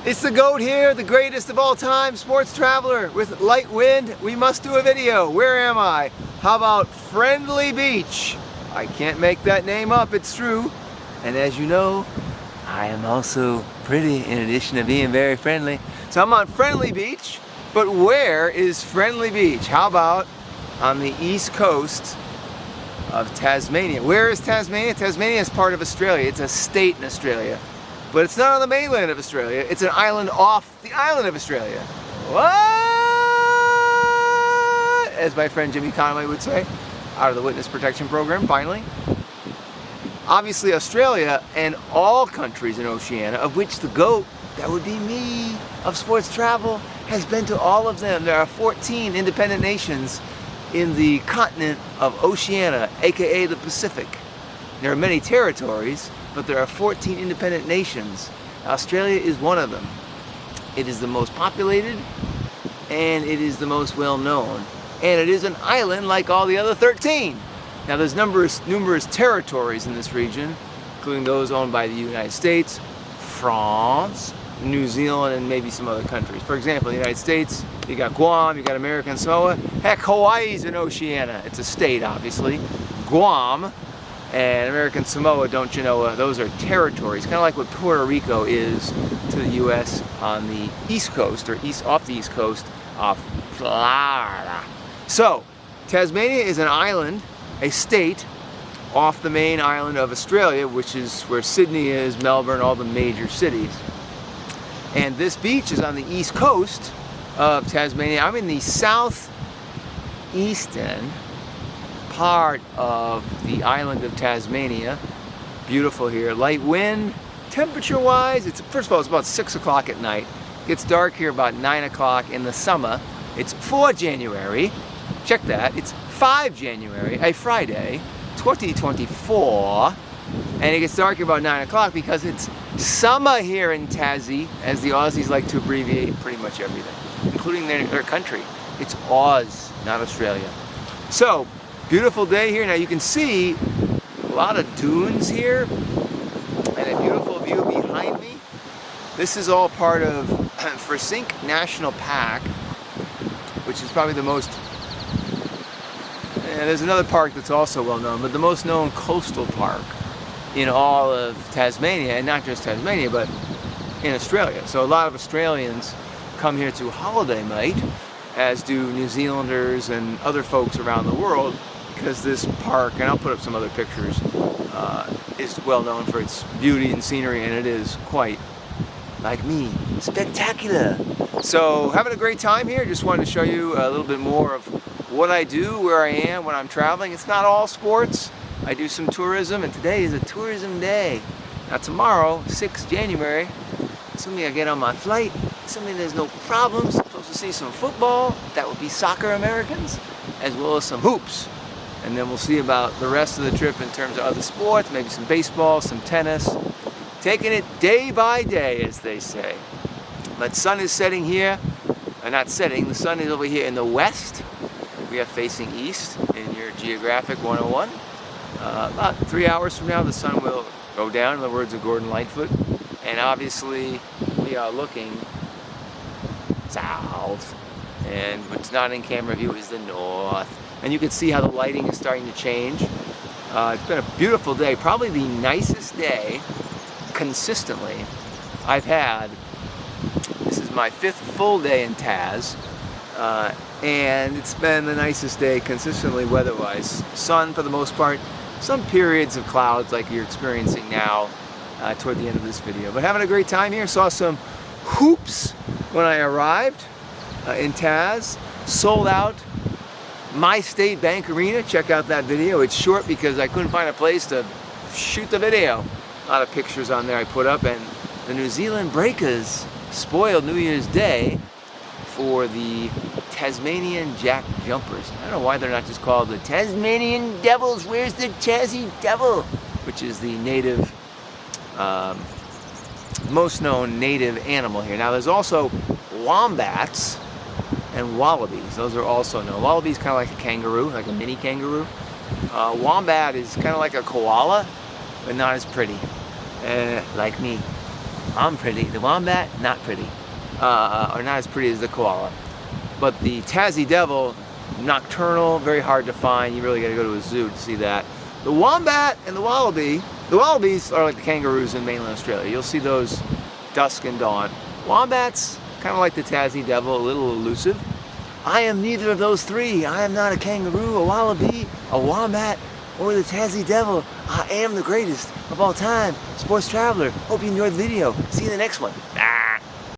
It's the GOAT here, the greatest of all time, sports traveler with light wind. We must do a video. Where am I? How about Friendly Beach? I can't make that name up, it's true. And as you know, I am also pretty in addition to being very friendly. So I'm on Friendly Beach, but where is Friendly Beach? How about on the east coast of Tasmania? Where is Tasmania? Tasmania is part of Australia. It's a state in Australia. But it's not on the mainland of Australia. It's an island off the island of Australia. What? As my friend Jimmy Conway would say, out of the Witness Protection Program, finally. Obviously Australia and all countries in Oceania, of which the GOAT, that would be me, of sports travel, has been to all of them. There are 14 independent nations in the continent of Oceania, aka the Pacific. There are many territories, but there are 14 independent nations. Australia is one of them. It is the most populated, and it is the most well known. And it is an island like all the other 13. Now there's numerous territories in this region, including those owned by the United States, France, New Zealand, and maybe some other countries. For example, the United States, you got Guam, you got American Samoa. Heck, Hawaii's in Oceania. It's a state, obviously. Guam and American Samoa, don't you know, those are territories, kind of like what Puerto Rico is to the U.S. on the East Coast, or off the East Coast of Florida. So, Tasmania is an island, a state, off the main island of Australia, which is where Sydney is, Melbourne, all the major cities. And this beach is on the east coast of Tasmania. I'm in the southeastern part of the island of Tasmania. Beautiful here. Light wind. Temperature wise, first of all, it's about 6 o'clock at night. It gets dark here about 9 o'clock in the summer. It's 4 January. Check that. It's 5 January, a Friday, 2024. And it gets dark here about 9 o'clock because it's summer here in Tassie, as the Aussies like to abbreviate pretty much everything, including their country. It's Oz, not Australia. So, beautiful day here. Now you can see a lot of dunes here and a beautiful view behind me. This is all part of Forsink National Park, which is probably the most, there's another park that's also well known, but the most known coastal park in all of Tasmania, and not just Tasmania, but in Australia. So a lot of Australians come here to holiday mate, as do New Zealanders and other folks around the world, because this park, and I'll put up some other pictures, is well known for its beauty and scenery, and it is quite, like me, spectacular. So having a great time here. Just wanted to show you a little bit more of what I do, where I am when I'm traveling. It's not all sports. I do some tourism, and today is a tourism day. Now tomorrow, 6 January, assuming I get on my flight, assuming there's no problems, I'm supposed to see some football, that would be soccer Americans, as well as some hoops. And then we'll see about the rest of the trip in terms of other sports, maybe some baseball, some tennis. Taking it day by day, as they say. But sun is setting here, not setting, the sun is over here in the west. We are facing east in your Geographic 101. About 3 hours from now, the sun will go down, in the words of Gordon Lightfoot. And obviously, we are looking south. And what's not in camera view is the north. And you can see how the lighting is starting to change. It's been a beautiful day, probably the nicest day consistently I've had. This is my 5th full day in Taz. And it's been the nicest day consistently weather-wise. Sun for the most part. Some periods of clouds like you're experiencing now toward the end of this video. But having a great time here. Saw some hoops when I arrived in Taz. Sold out My State Bank Arena. Check out that video. It's short because I couldn't find a place to shoot the video. A lot of pictures on there I put up. And the New Zealand Breakers spoiled New Year's Day for the Tasmanian Jack Jumpers. I don't know why they're not just called the Tasmanian Devils. Where's the Tassie Devil? Which is the native, most known native animal here. Now there's also wombats and wallabies. Those are also known. Wallabies kind of like a kangaroo, like a mini kangaroo. Wombat is kind of like a koala, but not as pretty, like me. I'm pretty. The wombat, not pretty. Or not as pretty as the koala. But the Tassie devil, nocturnal, very hard to find. You really got to go to a zoo to see that. The wombat and the wallabies are like the kangaroos in mainland Australia. You'll see those dusk and dawn. Wombats, kind of like the Tassie devil, a little elusive. I am neither of those three. I am not a kangaroo, a wallaby, a wombat, or the Tassie devil. I am the greatest of all time. Sports Traveler. Hope you enjoyed the video. See you in the next one.